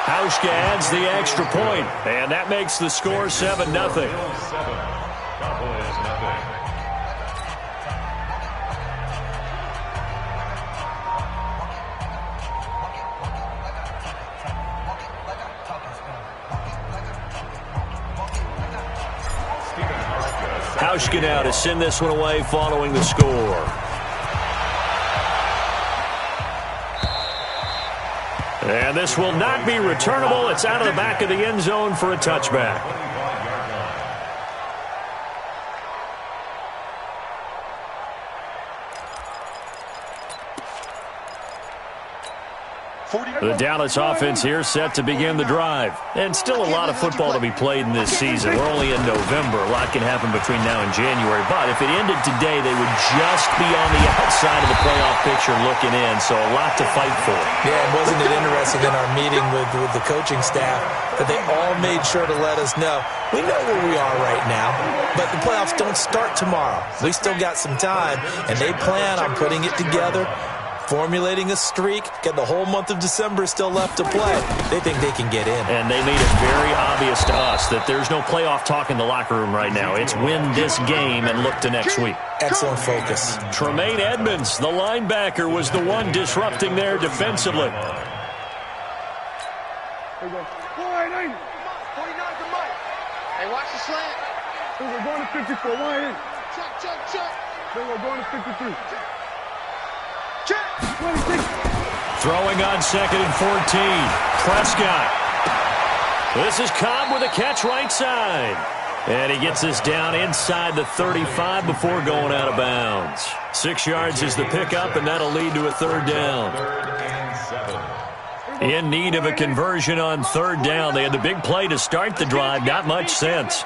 Hauschka adds the extra point, and that makes the score 7-0. Hauschka now to send this one away following the score. And this will not be returnable. It's out of the back of the end zone for a touchback. The Dallas offense here set to begin the drive. And still a lot of football to be played in this season. We're only in November. A lot can happen between now and January. But if it ended today, they would just be on the outside of the playoff picture looking in. So a lot to fight for. Yeah, and wasn't it interesting in our meeting with the coaching staff that they all made sure to let us know, we know where we are right now, but the playoffs don't start tomorrow. We still got some time, and they plan on putting it together, formulating a streak, get the whole month of December still left to play. They think they can get in. And they made it very obvious to us that there's no playoff talk in the locker room right now. It's win this game and look to next week. Excellent focus. Tremaine Edmonds, the linebacker, was the one disrupting there defensively. Hey, watch the slant. We're going to 54. Why in? Check. Then we're going to 53. Throwing on 2nd and 14. Prescott. This is Cobb with a catch right side. And he gets this down inside the 35 before going out of bounds. 6 yards is the pickup, and that'll lead to a 3rd down. In need of a conversion on 3rd down. They had the big play to start the drive. Not much sense.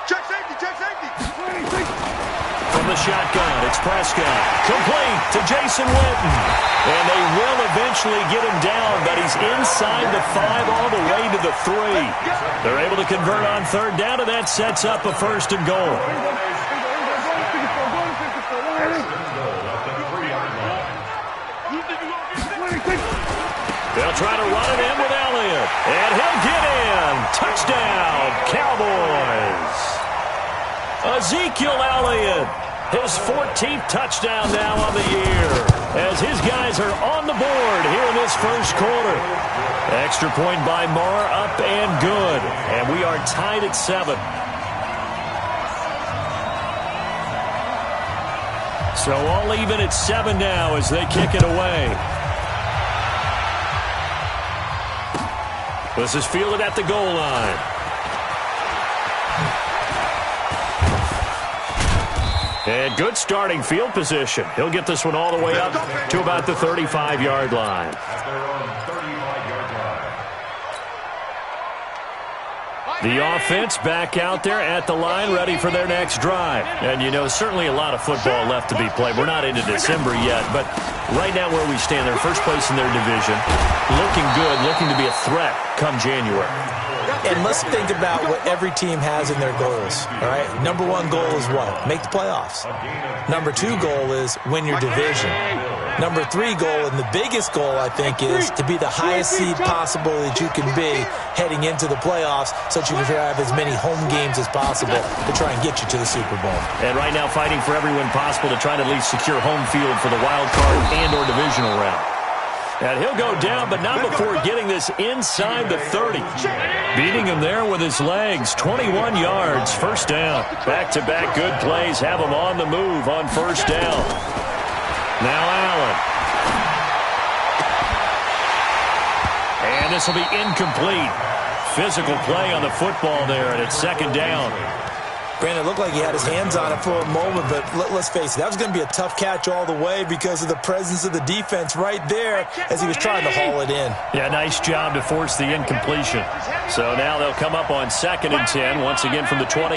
Check safety. From the shotgun, it's Prescott. Complete to Jason Witten. And they will eventually get him down, but he's inside the 5 all the way to the 3. They're able to convert on 3rd down, and that sets up a 1st and goal. They'll try to run it in with Elliott. And he'll get in. Touchdown, Cowboys. Ezekiel Elliott, his 14th touchdown now on the year, as his guys are on the board here in this first quarter. Extra point by Marr, up and good. And we are tied at 7. So all even at 7 now as they kick it away. This is fielded at the goal line. And good starting field position. He'll get this one all the way up to about the 35-yard line. The offense back out there at the line, ready for their next drive. And, you know, certainly a lot of football left to be played. We're not into December yet, but right now where we stand, they're first place in their division. Looking good, looking to be a threat come January. And let's think about what every team has in their goals, all right? Number 1 goal is what? Make the playoffs. Number 2 goal is win your division. Number 3 goal, and the biggest goal, I think, is to be the highest seed possible that you can be heading into the playoffs so that you can have as many home games as possible to try and get you to the Super Bowl. And right now fighting for every win possible to try to at least secure home field for the wild card and or divisional round. And he'll go down, but not before getting this inside the 30. Beating him there with his legs. 21 yards, 1st down. Back-to-back good plays have him on the move on 1st down. Now Allen. And this will be incomplete. Physical play on the football there, and it's 2nd down. Brandon, it looked like he had his hands on it for a moment, but let's face it, that was going to be a tough catch all the way because of the presence of the defense right there as he was trying to haul it in. Yeah, nice job to force the incompletion. So now they'll come up on 2nd and 10, once again from the 28.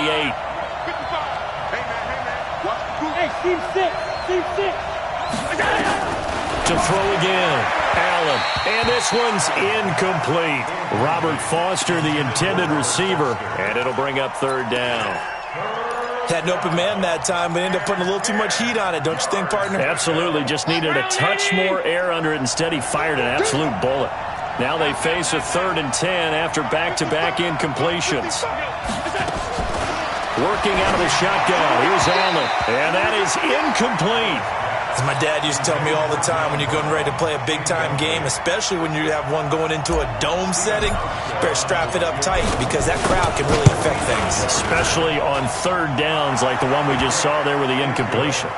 To throw again, Allen. And this one's incomplete. Robert Foster, the intended receiver, and it'll bring up 3rd down. Had an open man that time, but ended up putting a little too much heat on it, don't you think, partner? Absolutely. Just needed a touch more air under it. Instead, he fired an absolute bullet. Now they face a 3rd and 10 after back-to-back incompletions. Working out of the shotgun. Here's Allen. And that is incomplete. As my dad used to tell me all the time, when you're getting ready to play a big-time game, especially when you have one going into a dome setting, better strap it up tight because that crowd can really affect things. Especially on 3rd downs like the one we just saw there with the incompletion.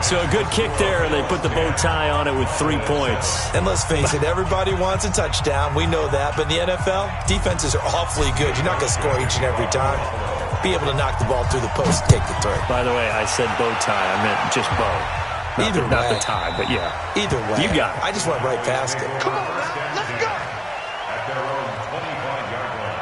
So a good kick there, and they put the bow tie on it with 3 points. And let's face it, everybody wants a touchdown. We know that. But in the NFL, defenses are awfully good. You're not going to score each and every time. Be able to knock the ball through the post and take the 3. By the way, I said bow tie. I meant just bow. Not the tie, but yeah. Either way. You got it. I just went right past it. Come on, let's go. At their own 25-yard line.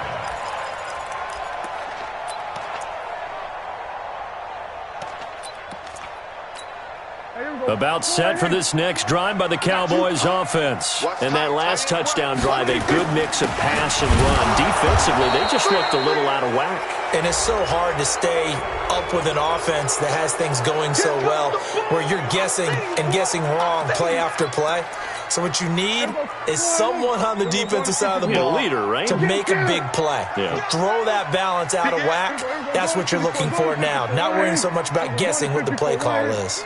About set for this next drive by the Cowboys offense. And that last touchdown drive, a good mix of pass and run. Defensively, they just looked a little out of whack. And it's so hard to stay up with an offense that has things going so well, where you're guessing and guessing wrong play after play. So what you need is someone on the defensive side of the ball leader, right? to make a big play. Yeah. Throw that balance out of whack. That's what you're looking for now. Not worrying so much about guessing what the play call is.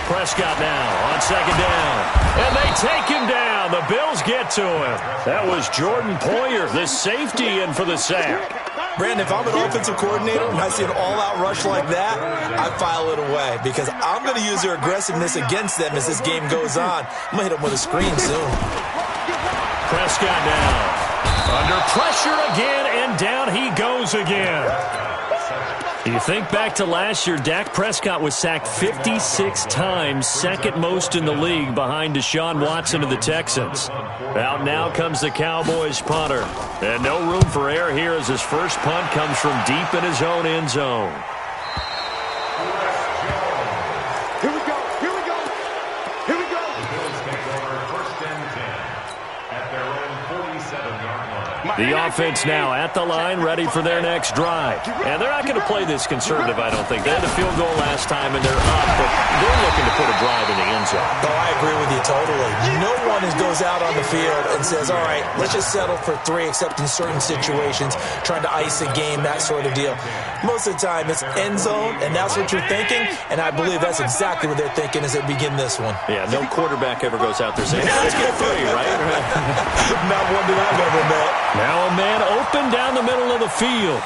Prescott now on 2nd down. And they take him down. The Bills get to him. That was Jordan Poyer, the safety, in for the sack. Brandon, if I'm an offensive coordinator and I see an all-out rush like that, I file it away because I'm going to use their aggressiveness against them as this game goes on. I'm going to hit them with a screen soon. Prescott now under pressure again, and down he goes again. You think back to last year, Dak Prescott was sacked 56 times, 2nd most in the league behind Deshaun Watson of the Texans. Out now comes the Cowboys punter. And no room for error here as his first punt comes from deep in his own end zone. Here we go. Here we go. Here we go. The Bills take over 1st and 10 at their own 47-yard line. The offense now at the line, ready for their next drive. And they're not going to play this conservative, I don't think. They had a field goal last time, and they're up, but they're looking to put a drive in the end zone. Oh, I agree with you totally. No one goes out on the field and says, all right, let's just settle for 3, except in certain situations, trying to ice a game, that sort of deal. Most of the time, it's end zone, and that's what you're thinking, and I believe that's exactly what they're thinking as they begin this one. Yeah, no quarterback ever goes out there saying, let's get 3, right? Not one that I've ever met. Now a man open down the middle of the field.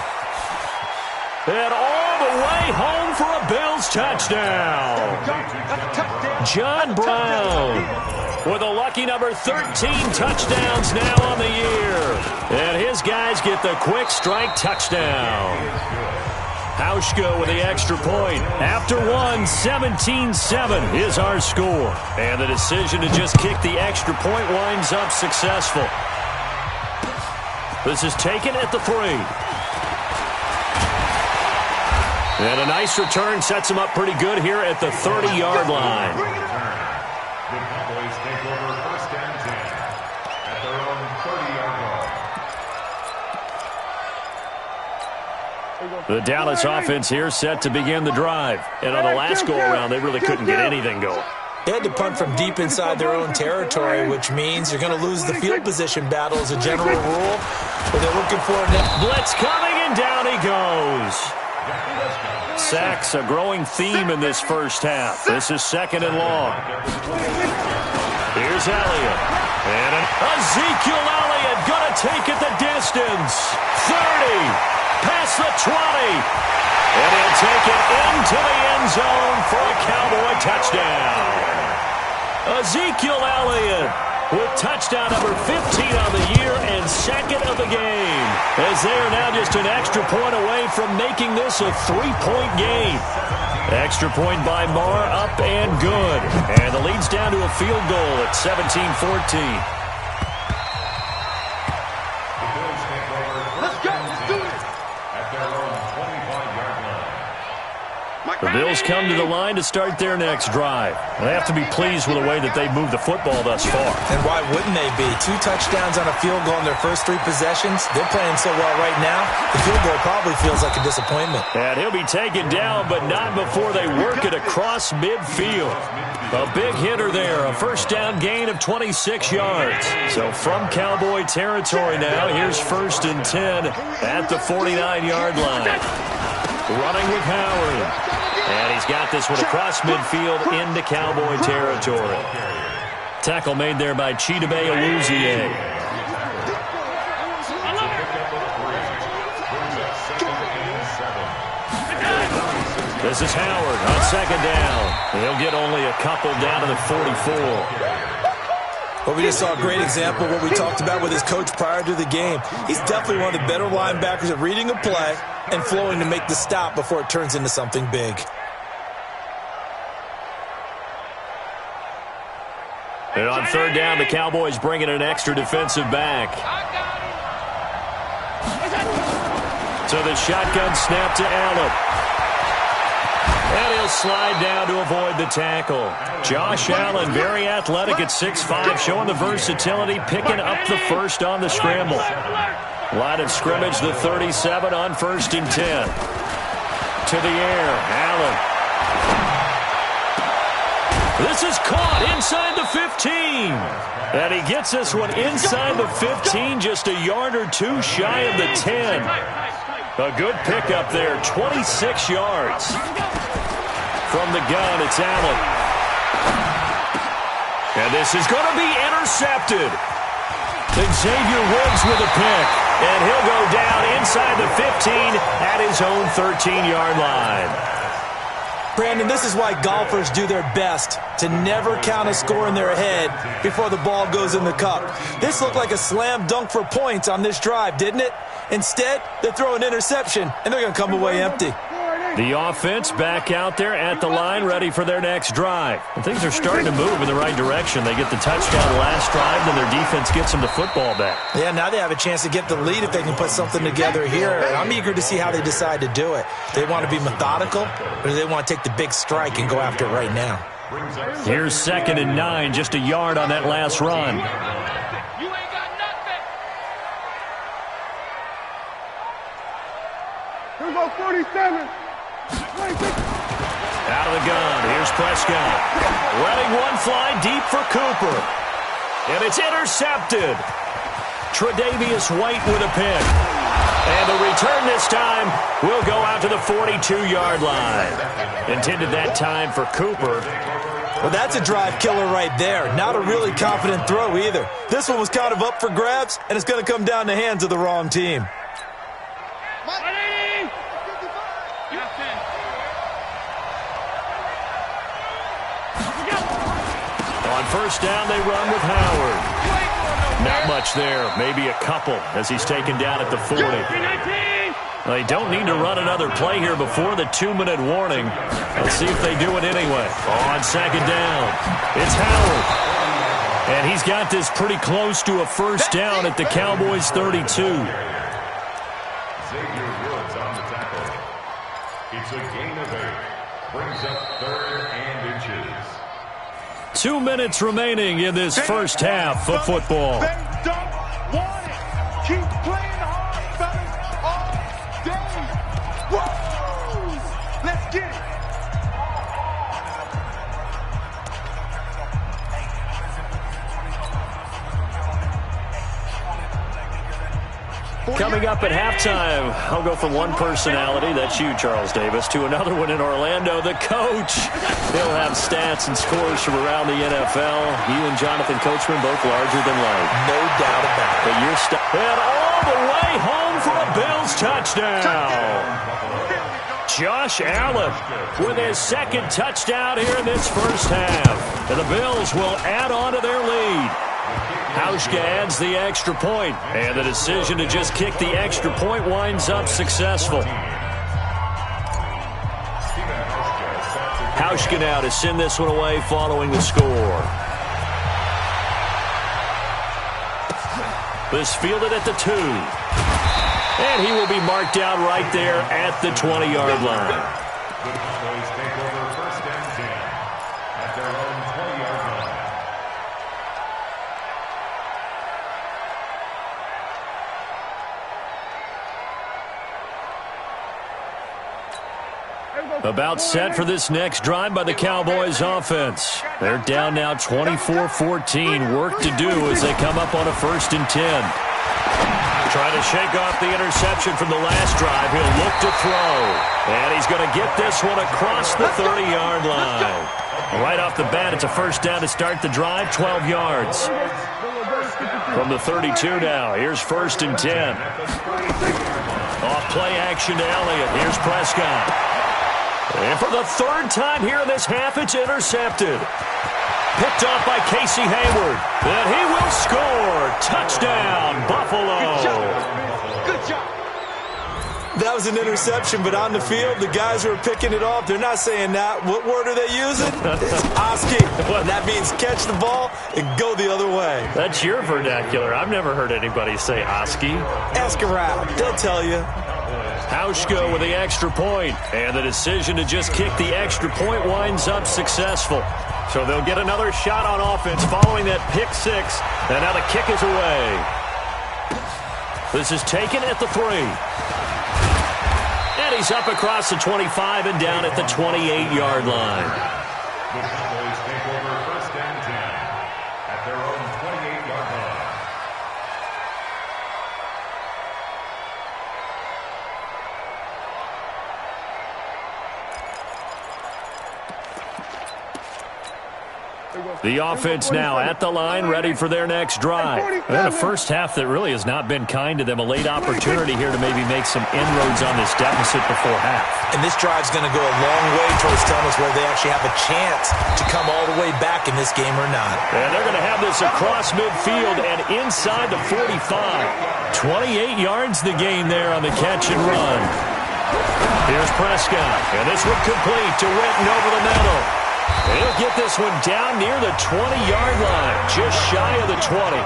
And all the way home for a Bills touchdown. John Brown with a lucky number 13 touchdowns now on the year. And his guys get the quick strike touchdown. Hauschka with the extra point. After one, 17-7 is our score. And the decision to just kick the extra point winds up successful. This is taken at the 3. And a nice return sets him up pretty good here at the 30-yard line. The Cowboys take over 1st and 10 at their own 30-yard line. The Dallas offense here set to begin the drive. And on the last go-around, they really couldn't get anything going. They had to punt from deep inside their own territory, which means you're going to lose the field position battle as a general rule. But they're looking for a blitz coming, and down he goes. Sacks, a growing theme in this first half. This is 2nd and long. Here's Elliott. And Ezekiel Elliott going to take it the distance. 30, past the 20. And he'll take it into the end zone for a Cowboy touchdown. Ezekiel Elliott with touchdown number 15 on the year and 2nd of the game, as they are now just an extra point away from making this a 3-point game. Extra point by Marr, up and good. And the lead's down to a field goal at 17-14. The Bills come to the line to start their next drive. They have to be pleased with the way that they've moved the football thus far. And why wouldn't they be? 2 touchdowns on a field goal in their first 3 possessions. They're playing so well right now, the field goal probably feels like a disappointment. And he'll be taken down, but not before they work it across midfield. A big hitter there, a first down gain of 26 yards. So from Cowboy territory now, here's 1st and 10 at the 49-yard line. Running with Howard. And he's got this one across midfield into Cowboy territory. Tackle made there by Chidobe Awuzie. This is Howard on 2nd down. He'll get only a couple down to the 44. Well, we just saw a great example of what we talked about with his coach prior to the game. He's definitely one of the better linebackers at reading a play and flowing to make the stop before it turns into something big. And on 3rd down, the Cowboys bring in an extra defensive back. So the shotgun snap to Allen. And he'll slide down to avoid the tackle. Josh Allen, very athletic at 6'5", showing the versatility, picking up the first on the scramble. Line of scrimmage, the 37 on 1st and 10. To the air, Allen. This is caught inside the 15. And he gets this one inside the 15, just a yard or 2 shy of the 10. A good pickup there, 26 yards. From the gun, it's Allen. And this is going to be intercepted. Xavier Woods with a pick. And he'll go down inside the 15 at his own 13-yard line. Brandon, this is why golfers do their best to never count a score in their head before the ball goes in the cup. This looked like a slam dunk for points on this drive, didn't it? Instead, they throw an interception, and they're going to come away empty. The offense back out there at the line, ready for their next drive. And things are starting to move in the right direction. They get the touchdown last drive, then their defense gets them the football back. Yeah, now they have a chance to get the lead if they can put something together here. I'm eager to see how they decide to do it. They want to be methodical, or do they want to take the big strike and go after it right now? Here's 2nd and 9, just a yard on that last run. Here goes 47. Out of the gun, here's Prescott. Letting one fly deep for Cooper. And it's intercepted. Tre'Davious White with a pick. And the return this time will go out to the 42-yard line. Intended that time for Cooper. Well, that's a drive killer right there. Not a really confident throw either. This one was kind of up for grabs, and it's going to come down the hands of the wrong team. On 1st down, they run with Howard. Not much there, maybe a couple as he's taken down at the 40. They don't need to run another play here before the 2-minute warning. Let's see if they do it anyway. On 2nd down, it's Howard. And he's got this pretty close to a 1st down at the Cowboys' 32. Xavier Woods on the tackle. It's a gain of 8. Brings up 3rd and inches. 2 minutes remaining in this first half of football. They don't want it. Keep playing hard, fellas, all day. Woo! Let's get it. Coming up at halftime, I'll go from one personality, that's you, Charles Davis, to another one in Orlando, the coach. He'll have stats and scores from around the NFL. You and Jonathan Coachman both larger than life. No doubt about it. But you're and all the way home for a Bills touchdown. Josh Allen with his 2nd touchdown here in this first half. And the Bills will add on to their lead. Hauschka adds the extra point, and the decision to just kick the extra point winds up successful. Hauschka now to send this one away following the score. This fielded at the 2. And he will be marked down right there at the 20-yard line. About set for this next drive by the Cowboys offense. They're down now 24-14. Work to do as they come up on a 1st and 10. Trying to shake off the interception from the last drive. He'll look to throw. And he's going to get this one across the 30-yard line. Right off the bat, it's a 1st down to start the drive, 12 yards. From the 32 now, here's 1st and 10. Off play action to Elliott. Here's Prescott. And for the 3rd time here in this half, it's intercepted. Picked off by Casey Hayward. And he will score. Touchdown, Buffalo. Good job. That was an interception, but on the field, the guys who are picking it off, they're not saying that. What word are they using? It's Oski. That means catch the ball and go the other way. That's your vernacular. I've never heard anybody say Oski. Ask around. They'll tell you. Hauschka with the extra point, and the decision to just kick the extra point winds up successful. So they'll get another shot on offense following that pick 6, and now the kick is away. This is taken at the 3. And he's up across the 25 and down at the 28-yard line. The Cowboys take over 1st and 10 at their own 28-yard line. The offense now at the line, ready for their next drive. And a 1st half that really has not been kind to them. A late opportunity here to maybe make some inroads on this deficit before half. And this drive's going to go a long way towards telling us whether they actually have a chance to come all the way back in this game or not. And they're going to have this across midfield and inside the 45. 28 yards the gain there on the catch and run. Here's Prescott. And this one complete to Witten over the middle. And he'll get this one down near the 20-yard line, just shy of the 20.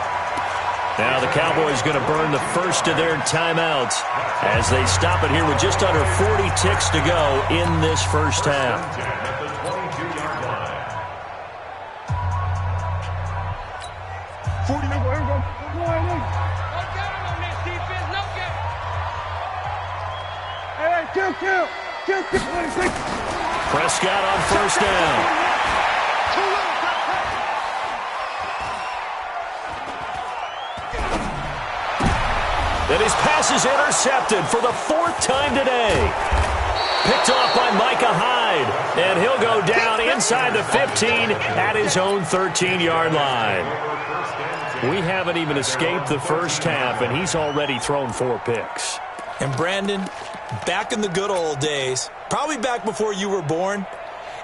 Now the Cowboys going to burn the first of their timeouts as they stop it here with just under 40 ticks to go in this 1st half. Prescott on 1st down. And his pass is intercepted for the 4th time today. Picked off by Micah Hyde. And he'll go down inside the 15 at his own 13-yard line. We haven't even escaped the 1st half, and he's already thrown 4 picks. And Brandon, back in the good old days, probably back before you were born,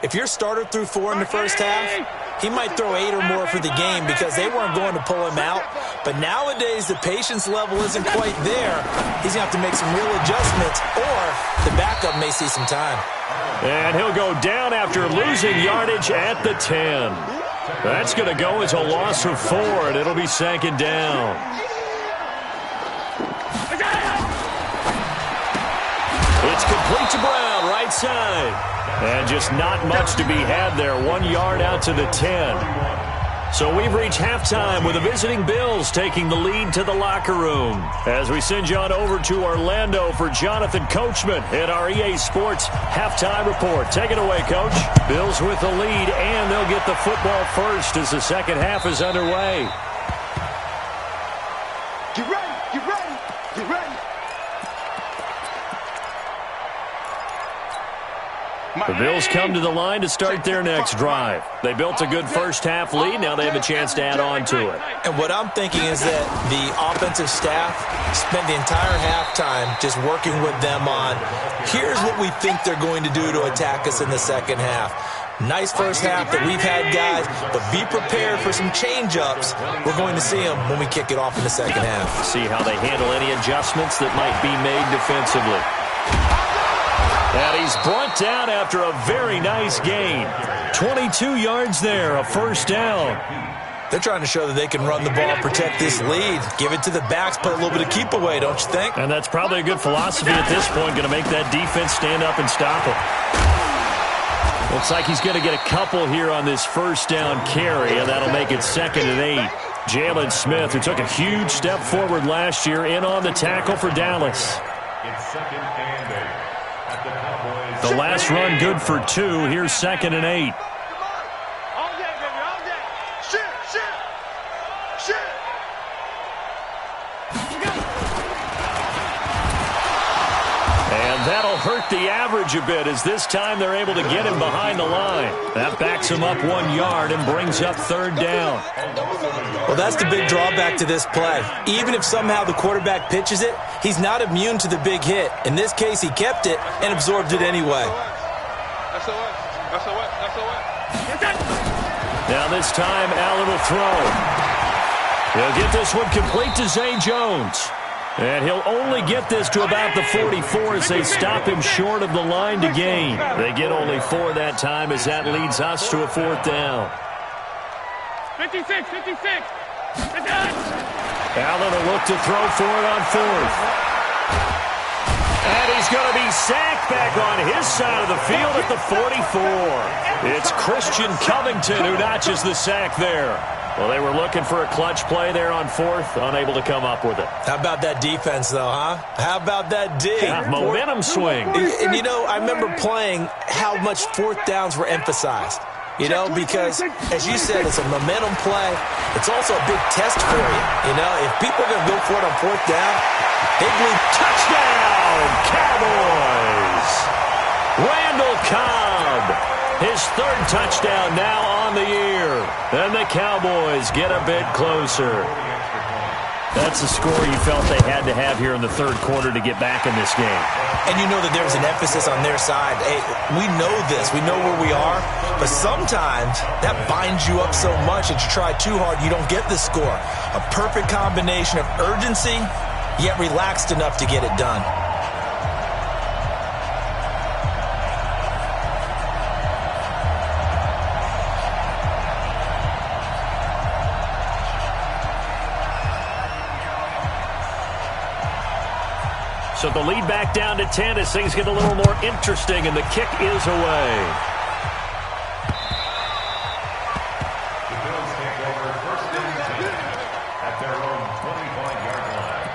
if your starter threw 4 in the 1st half, he might throw 8 or more for the game because they weren't going to pull him out. But nowadays, the patience level isn't quite there. He's going to have to make some real adjustments, or the backup may see some time. And he'll go down after losing yardage at the 10. That's going to go as a loss of 4, and it'll be 2nd down. It's complete to Brown, right side. And just not much to be had there. 1 yard out to the 10. So we've reached halftime with the visiting Bills taking the lead to the locker room. As we send you on over to Orlando for Jonathan Coachman in our EA Sports halftime report. Take it away, Coach. Bills with the lead, and they'll get the football first as the 2nd half is underway. Get ready, get ready, get ready. The Bills come to the line to start their next drive. They built a good 1st half lead. Now they have a chance to add on to it. And what I'm thinking is that the offensive staff spent the entire halftime just working with them on, here's what we think they're going to do to attack us in the 2nd half. Nice 1st half that we've had, guys, but be prepared for some change-ups. We're going to see them when we kick it off in the 2nd half. See how they handle any adjustments that might be made defensively. And he's brought down after a very nice gain. 22 yards there, a 1st down. They're trying to show that they can run the ball, protect this lead, give it to the backs, put a little bit of keep away, don't you think? And that's probably a good philosophy at this point, going to make that defense stand up and stop him. Looks like he's going to get a couple here on this 1st down carry, and that'll make it 2nd and 8. Jalen Smith, who took a huge step forward last year, in on the tackle for Dallas. It's 2nd and 8. The last run good for 2. Here's 2nd and 8. All day, baby, all day. Shit. And that'll hurt the average a bit, as this time they're able to get him behind the line. That backs him up 1 yard and brings up 3rd down. Well, that's the big drawback to this play. Even if somehow the quarterback pitches it, he's not immune to the big hit. In this case, he kept it and absorbed it anyway. That's what. Now this time, Allen will throw. He'll get this one complete to Zay Jones. And he'll only get this to about the 44 as they stop him short of the line to gain. They get only 4 that time, as that leads us to a 4th down. 56. Allen will look to throw for it on 4th. And he's going to be sacked back on his side of the field at the 44. It's Christian Covington who notches the sack there. Well, they were looking for a clutch play there on 4th, unable to come up with it. How about that defense, though, huh? How about that D? Yeah, momentum swing. And, you know, I remember playing how much 4th downs were emphasized. You know, because, as you said, it's a momentum play. It's also a big test for you. You know, if people are going to go for it on 4th down, they believe touchdown, Cowboys! Randall Cobb, his 3rd touchdown now on the year. And the Cowboys get a bit closer. That's the score you felt they had to have here in the 3rd quarter to get back in this game. And you know that there's an emphasis on their side. Hey, we know this. We know where we are. But sometimes that binds you up so much that you try too hard, you don't get the score. A perfect combination of urgency, yet relaxed enough to get it done. So the lead back down to 10 as things get a little more interesting, and the kick is away. The Bills take over 1st and 10 at their own 25-yard line.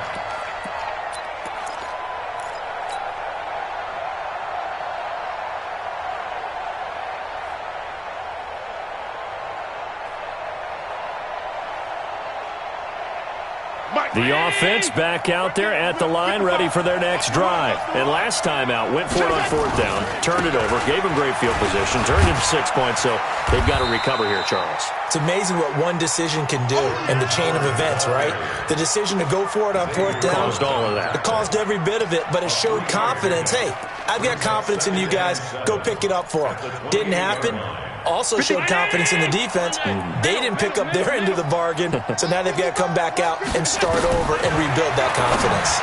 The offense back out there at the line, ready for their next drive. And last time out, went for it on 4th down, turned it over, gave them great field position, turned it 6 points, so they've got to recover here, Charles. It's amazing what one decision can do in the chain of events, right? The decision to go for it on 4th down. Caused all of that. It caused every bit of it, but it showed confidence. Hey, I've got confidence in you guys. Go pick it up for them. Didn't happen. Also showed confidence in the defense. They didn't pick up their end of the bargain, so now they've got to come back out and start over and rebuild that confidence.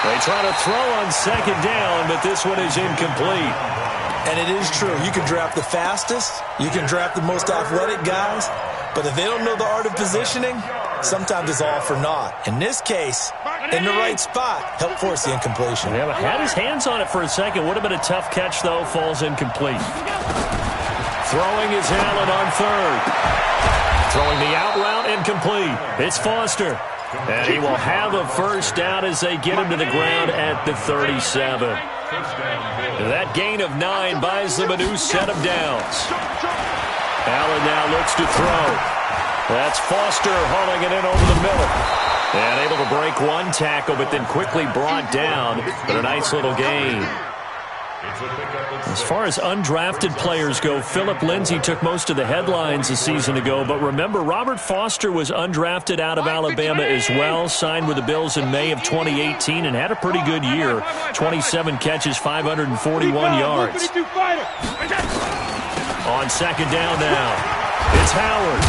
They try to throw on 2nd down, but this one is incomplete. And it is true. You can draft the fastest. You can draft the most athletic guys. But if they don't know the art of positioning, sometimes it's all for naught. In this case, in the right spot, helped force the incompletion. Yeah, had his hands on it for a second. Would have been a tough catch, though. Falls incomplete. Throwing is Allen on 3rd. Throwing the out route, incomplete. It's Foster. And he will have a 1st down as they get him to the ground at the 37. That gain of 9 buys them a new set of downs. Allen now looks to throw. That's Foster hauling it in over the middle. And able to break 1 tackle, but then quickly brought down. But a nice little gain. As far as undrafted players go, Philip Lindsay took most of the headlines a season ago. But remember, Robert Foster was undrafted out of Alabama as well. Signed with the Bills in May of 2018 and had a pretty good year. 27 catches, 541 yards. On 2nd down now, it's Howard.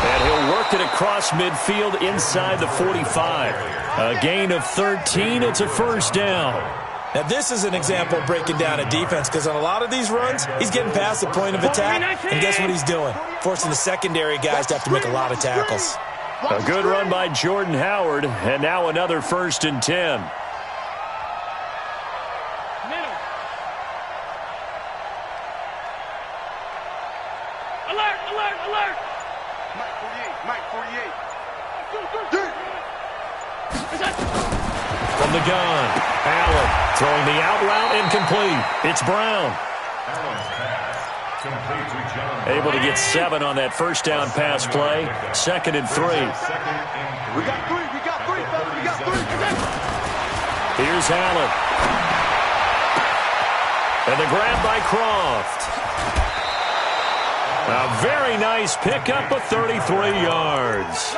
And he'll work it across midfield inside the 45. A gain of 13. It's a 1st down. Now, this is an example of breaking down a defense, because on a lot of these runs, he's getting past the point of attack, and guess what he's doing? Forcing the secondary guys to have to make a lot of tackles. A good run by Jordan Howard, and now another 1st and 10. Alert, alert, alert! Mike 48, Mike 48. from the gun. Allen throwing the out route incomplete. It's Brown. Able to get 7 on that first down pass play. 2nd and 3. We got 3. We got 3, fellas. We got 3. Here's Allen. And the grab by Croft. A very nice pickup of 33 yards.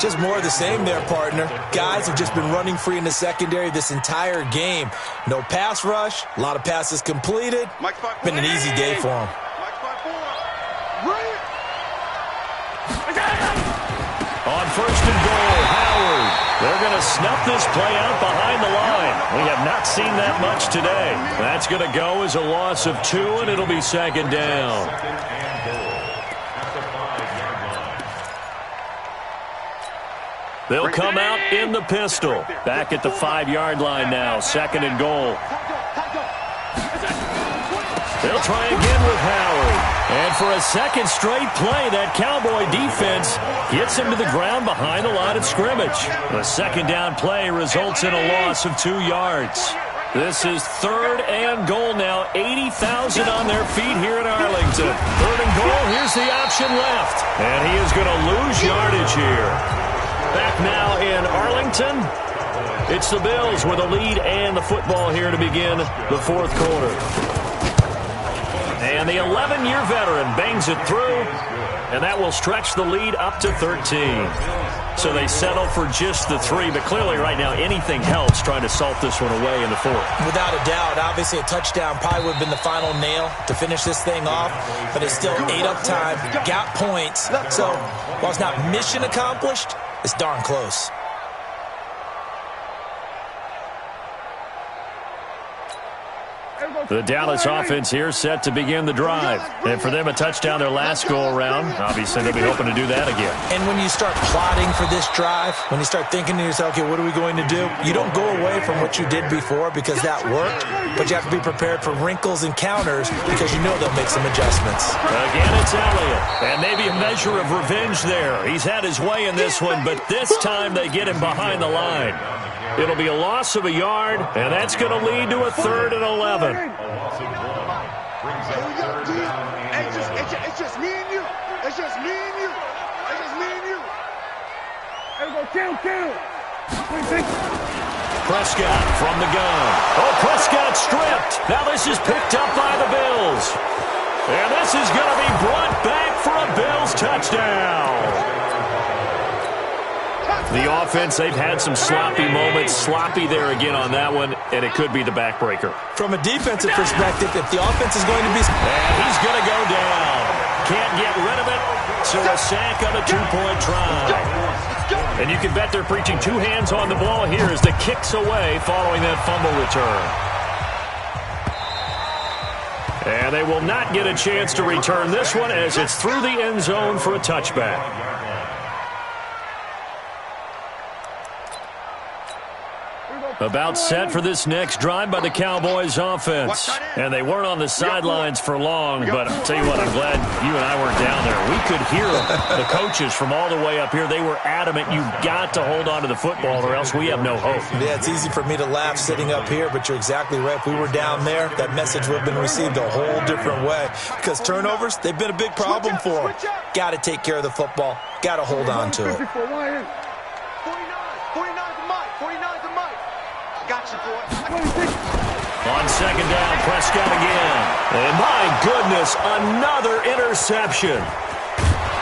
Just more of the same there, partner. Guys have just been running free in the secondary this entire game. No pass rush, a lot of passes completed. Been an easy day for them. On 1st and goal, Howard. They're going to snuff this play out behind the line. We have not seen that much today. That's going to go as a loss of 2, and it'll be 2nd down. They'll come out in the pistol. Back at the 5-yard line now. 2nd and goal. They'll try again with Howard. And for a second straight play, that Cowboy defense gets him to the ground behind the line of scrimmage. The 2nd down play results in a loss of 2 yards. This is 3rd and goal now. 80,000 on their feet here in Arlington. 3rd and goal. Here's the option left. And he is going to lose yardage here. Back now in Arlington. It's the Bills with a lead and the football here to begin the 4th quarter. And the 11-year veteran bangs it through, and that will stretch the lead up to 13. So they settle for just the 3, but clearly right now anything helps trying to salt this one away in the 4th. Without a doubt, obviously a touchdown probably would have been the final nail to finish this thing off, but it's still ate up time, got points. So while it's not mission accomplished, it's darn close. The Dallas offense here set to begin the drive. And for them, a touchdown their last go-around. Obviously, they'll be hoping to do that again. And when you start plotting for this drive, when you start thinking to yourself, okay, what are we going to do? You don't go away from what you did before because that worked, but you have to be prepared for wrinkles and counters because you know they'll make some adjustments. Again, it's Elliott. And maybe a measure of revenge there. He's had his way in this one, but this time they get him behind the line. It'll be a loss of a yard, and that's going to lead to a 3rd and 11. It's just me and you. It's just me and you. It's just me and you. Hey, go count. Prescott from the gun. Oh, Prescott stripped. Now this is picked up by the Bills. And this is going to be brought back for a Bills touchdown. The offense, they've had some sloppy moments. Sloppy there again on that one, and it could be the backbreaker. From a defensive perspective, if the offense is going to be... And he's going to go down. Can't get rid of it, so a sack on a 2-point try. And you can bet they're preaching 2 hands on the ball here as the kick's away following that fumble return. And they will not get a chance to return this one as it's through the end zone for a touchback. About set for this next drive by the Cowboys offense. And they weren't on the sidelines for long, but I'll tell you what, I'm glad you and I weren't down there. We could hear them. The coaches from all the way up here, they were adamant, you've got to hold on to the football or else we have no hope. Yeah, it's easy for me to laugh sitting up here, but you're exactly right. If we were down there, that message would have been received a whole different way. Because turnovers, they've been a big problem for them. Got to take care of the football. Got to hold on to it. 49 to Mike. 49 to Mike. Got you, boy. On 2nd down, Prescott again. And my goodness, another interception.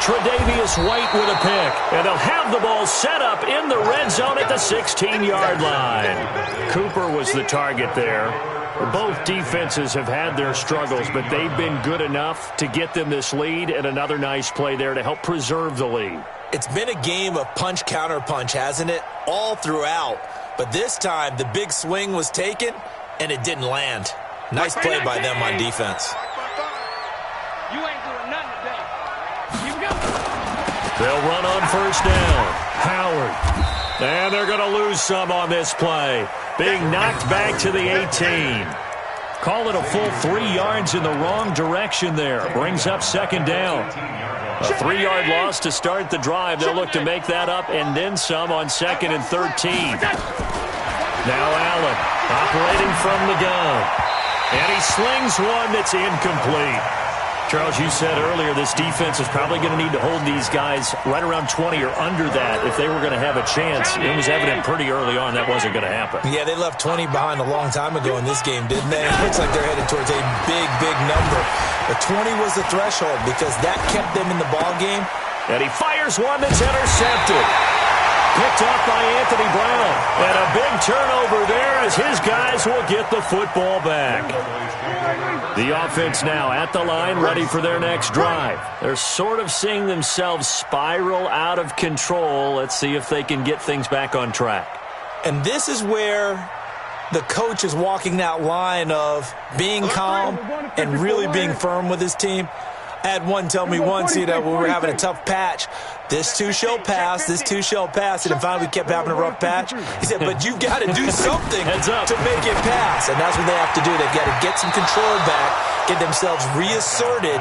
Tre'Davious White with a pick. And they'll have the ball set up in the red zone at the 16-yard line. Cooper was the target there. Both defenses have had their struggles, but they've been good enough to get them this lead, and another nice play there to help preserve the lead. It's been a game of punch-counter-punch, hasn't it? All throughout. But this time, the big swing was taken, and it didn't land. Nice play by them on defense. You ain't doing nothing today. You go. They'll run on 1st down. Howard. And they're going to lose some on this play. Being knocked back to the 18. Call it a full 3 yards in the wrong direction there. Brings up 2nd down. A 3-yard loss to start the drive. They'll look to make that up and then some on 2nd and 13. Now Allen operating from the gun. And he slings one that's incomplete. Charles, you said earlier this defense is probably going to need to hold these guys right around 20 or under that if they were going to have a chance. It was evident pretty early on that wasn't going to happen. Yeah, they left 20 behind a long time ago in this game, didn't they? It looks like they're headed towards a big, big number. But 20 was the threshold because that kept them in the ball game. And he fires one that's intercepted. Picked up by Anthony Brown. And a big turnover there as his guys will get the football back. The offense now at the line, ready for their next drive. They're sort of seeing themselves spiral out of control. Let's see if they can get things back on track. And this is where the coach is walking that line of being calm and really being firm with his team. I had one tell me once, when we were having a tough patch, this too shall pass, this too shall pass. And finally we kept having a rough patch. He said, but you've got to do something to make it pass. And that's what they have to do. They've got to get some control back, get themselves reasserted,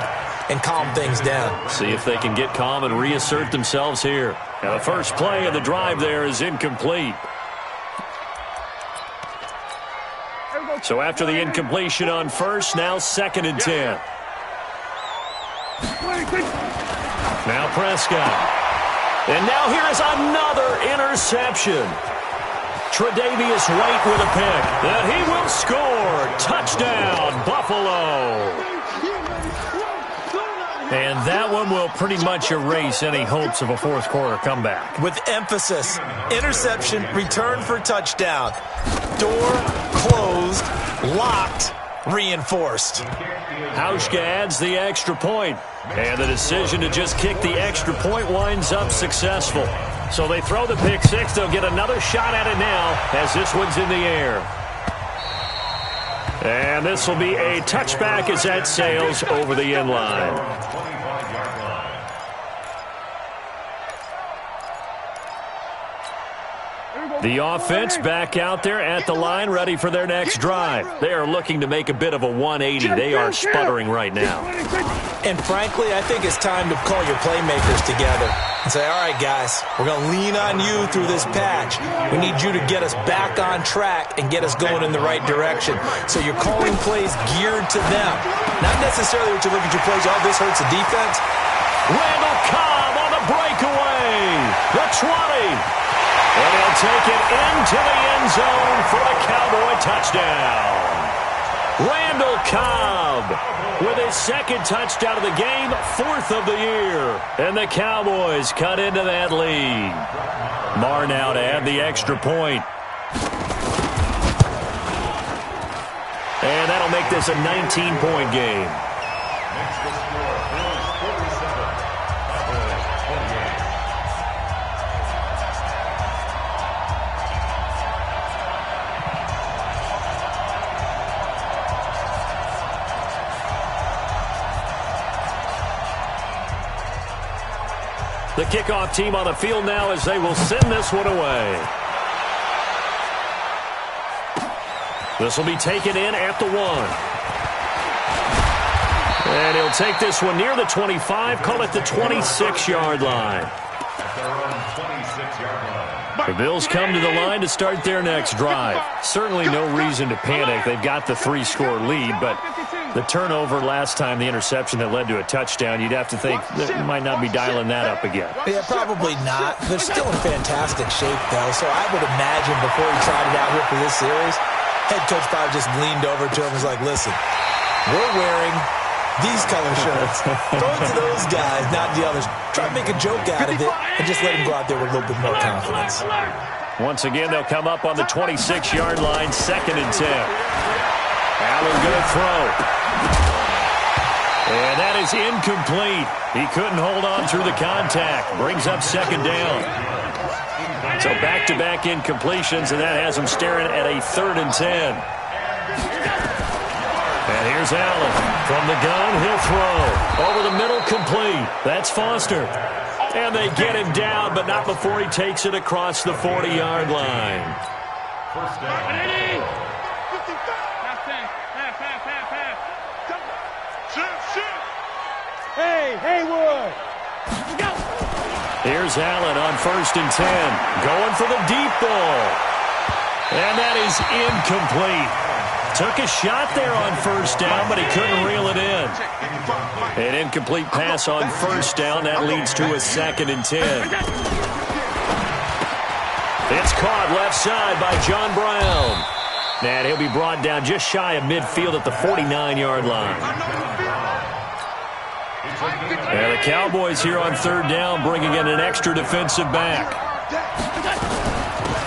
and calm things down. See if they can get calm and reassert themselves here. Now the first play of the drive there is incomplete. So after the incompletion on first, now 2nd and 10. Now Prescott. And now here is another interception. Tre'Davious White with a pick. And he will score. Touchdown, Buffalo. And that one will pretty much erase any hopes of a fourth quarter comeback. With emphasis, interception, return for touchdown. Door closed, locked, reinforced. Hauschka adds the extra point. And the decision to just kick the extra point winds up successful. So they throw the pick six. They'll get another shot at it now as this one's in the air. And this will be a touchback as that sails over the end line. The offense back out there at the line, ready for their next drive. They are looking to make a bit of a 180. They are sputtering right now. And frankly, I think it's time to call your playmakers together and say, all right, guys, we're going to lean on you through this patch. We need you to get us back on track and get us going in the right direction. So you're calling plays geared to them. Not necessarily what you look at your plays, oh, this hurts the defense. Randall Cobb on the breakaway. The 20. And he'll take it into the end zone for a Cowboy touchdown. Randall Cobb with his 2nd touchdown of the game, 4th of the year. And the Cowboys cut into that lead. Marr now to add the extra point. And that'll make this a 19-point game. The kickoff team on the field now as they will send this one away. This will be taken in at the 1. And he'll take this one near the 25, call it the 26-yard line. The Bills come to the line to start their next drive. Certainly no reason to panic. They've got the 3-score lead, but the turnover last time, the interception that led to a touchdown, you'd have to think they might not be dialing that up again. Yeah, probably not. They're still in fantastic shape, though, so I would imagine before he tried it out here for this series, head coach probably just leaned over to him and was like, listen, we're wearing these color shirts. Throw it to those guys, not the others. Try to make a joke out of it and just let him go out there with a little bit more confidence. Once again, they'll come up on the 26-yard line, 2nd and 10. Allen going to throw. And that is incomplete. He couldn't hold on through the contact. Brings up 2nd down. So back-to-back incompletions, and that has him staring at a 3rd and 10. And here's Allen. From the gun, he'll throw. Over the middle, complete. That's Foster. And they get him down, but not before he takes it across the 40-yard line. First down. Hey, Haywood. Here's Allen on 1st and 10. Going for the deep ball. And that is incomplete. Took a shot there on first down, but he couldn't reel it in. An incomplete pass on first down. That leads to a 2nd and 10. It's caught left side by John Brown. And he'll be brought down just shy of midfield at the 49-yard line. And the Cowboys here on 3rd down, bringing in an extra defensive back.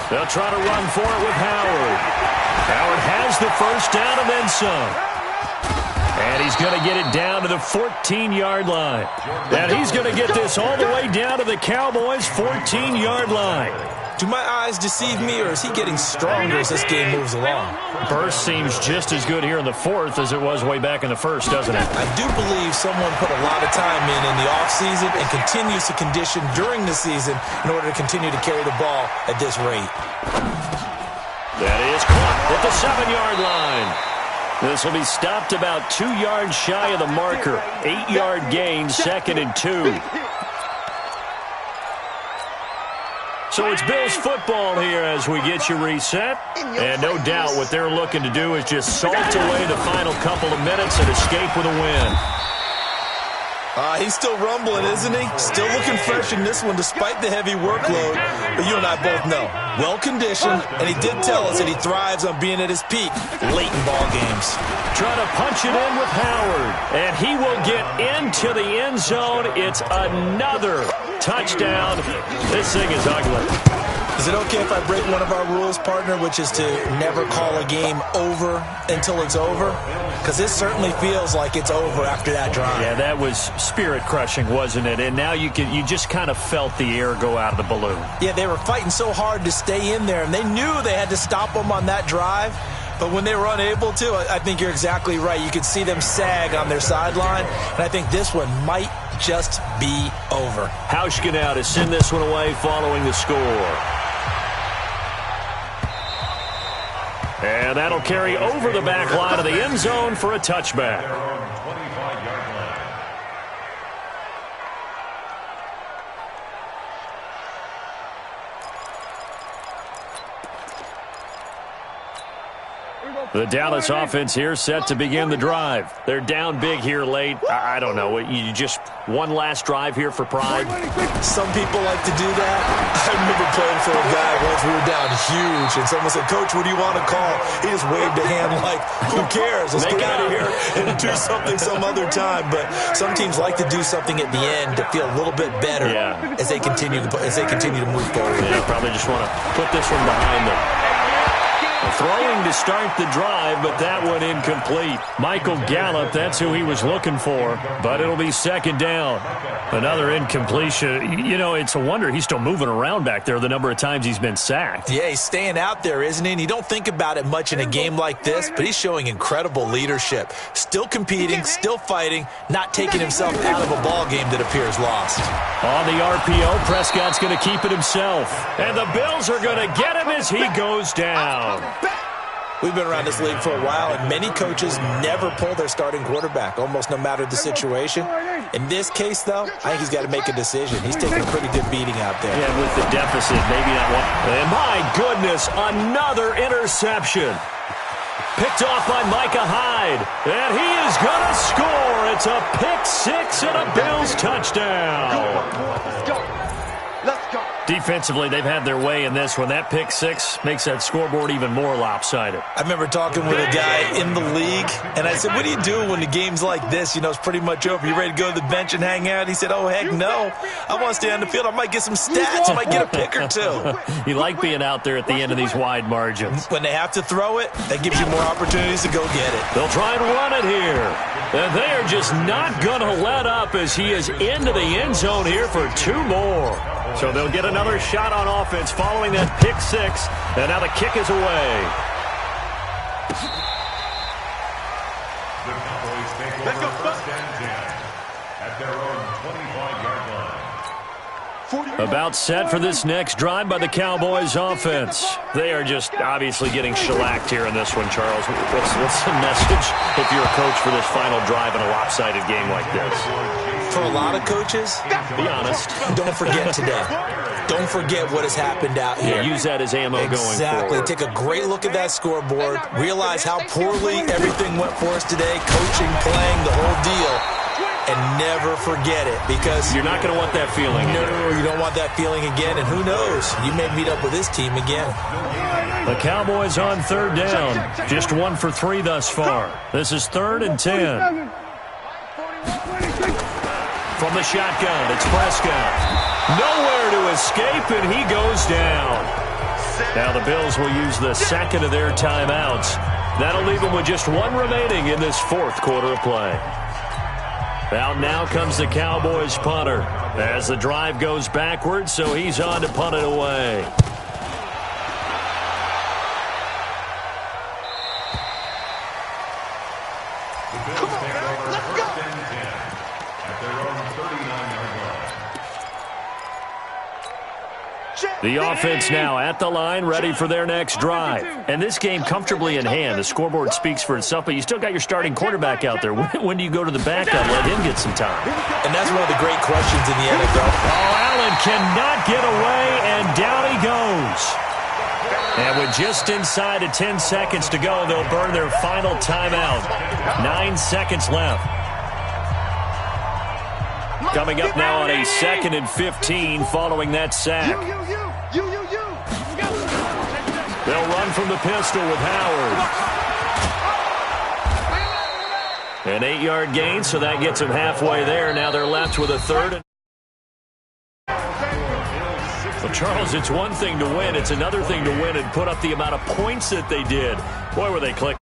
They'll try to run for it with Howard. Howard has the first down and then some. And he's going to get it down to the 14-yard line. And he's going to get this all the way down to the Cowboys' 14-yard line. Do my eyes deceive me, or is he getting stronger as this game moves along? Burst seems just as good here in the 4th as it was way back in the 1st, doesn't it? I do believe someone put a lot of time in the offseason and continues to condition during the season in order to continue to carry the ball at this rate. That is caught at the 7-yard line. This will be stopped about 2 yards shy of the marker. 8-yard gain, 2nd and 2. So it's Bills football here as we get you reset. And no doubt what they're looking to do is just salt away the final couple of minutes and escape with a win. He's still rumbling, isn't he? Still looking fresh in this one despite the heavy workload. But you and I both know, well-conditioned, and he did tell us that he thrives on being at his peak late in ball games. Trying to punch it in with Howard, and he will get into the end zone. It's another touchdown. This thing is ugly. Is it okay if I break one of our rules, partner, which is to never call a game over until it's over? Because this certainly feels like it's over after that drive. Yeah, that was spirit-crushing, wasn't it? And now you just kind of felt the air go out of the balloon. Yeah, they were fighting so hard to stay in there, and they knew they had to stop them on that drive. But when they were unable to, I think you're exactly right. You could see them sag on their sideline, and I think this one might just be over. Hauschka now to send this one away following the score. And that'll carry over the back line of the end zone for a touchback. The Dallas offense here set to begin the drive. They're down big here late. I don't know. You just one last drive here for pride? Some people like to do that. I remember playing for a guy once. We were down huge, and someone said, "Coach, what do you want to call?" He just waved a hand like, "Who cares? Let's get out of here and do something some other time." But some teams like to do something at the end to feel a little bit better as they continue to move forward. Yeah, probably just want to put this one behind them. Throwing to start the drive, but that one incomplete. Michael Gallup, that's who he was looking for, but it'll be 2nd down. Another incompletion. You know, it's a wonder he's still moving around back there the number of times he's been sacked. Yeah, he's staying out there, isn't he? And you don't think about it much in a game like this, but he's showing incredible leadership. Still competing, still fighting, not taking himself out of a ball game that appears lost. On the RPO, Prescott's going to keep it himself. And the Bills are going to get him as he goes down. We've been around this league for a while, and many coaches never pull their starting quarterback, almost no matter the situation. In this case, though, I think he's got to make a decision. He's taking a pretty good beating out there. Yeah, with the deficit, maybe not one. And my goodness, another interception. Picked off by Micah Hyde, and he is going to score. It's a pick-6 and a Bills touchdown. Let's go. Let's go. Defensively, they've had their way in this one. That pick-6 makes that scoreboard even more lopsided. I remember talking with a guy in the league, and I said, "What do you do when the game's like this? You know, it's pretty much over. You ready to go to the bench and hang out?" He said, "Oh, heck no. I want to stay on the field. I might get some stats. I might get a pick or two." You like being out there at the end of these wide margins. When they have to throw it, that gives you more opportunities to go get it. They'll try and run it here. And they are just not going to let up as he is into the end zone here for 2 more. So they'll get another shot on offense following that pick-6. And now the kick is away. The Cowboys take over 1st and 10 at their own 25-yard line. About set for this next drive by the Cowboys offense. They are just obviously getting shellacked here in this one, Charles. What's the message if you're a coach for this final drive in a lopsided game like this? For a lot of coaches, be honest. Don't forget today. Don't forget what has happened out here. Yeah, use that as ammo going forward. Exactly. Take a great look at that scoreboard. Realize how poorly everything went for us today. Coaching, playing, the whole deal. And never forget it, because you're not going to want that feeling. No, you don't want that feeling again. And who knows? You may meet up with this team again. The Cowboys on third down. Just 1 for 3 thus far. This is 3rd and 10. From the shotgun, it's Prescott. Nowhere to escape, and he goes down. Now the Bills will use the second of their timeouts. That'll leave them with just 1 remaining in this 4th quarter of play. Out now comes the Cowboys punter as the drive goes backwards, so he's on to punt it away. Come on, man. Let's go. At their own 39-yard line. The offense now at the line, ready for their next drive. And this game comfortably in hand. The scoreboard speaks for itself, but you still got your starting quarterback out there. When do you go to the backup and let him get some time? And that's one of the great questions in the NFL. Oh, Allen cannot get away, and down he goes. And with just inside of 10 seconds to go, they'll burn their final timeout. 9 seconds left. Coming up now on a 2nd and 15 following that sack. They'll run from the pistol with Howard. An 8-yard gain, so that gets them halfway there. Now they're left with a 3rd. Well, Charles, it's one thing to win. It's another thing to win and put up the amount of points that they did. Boy, were they clicking.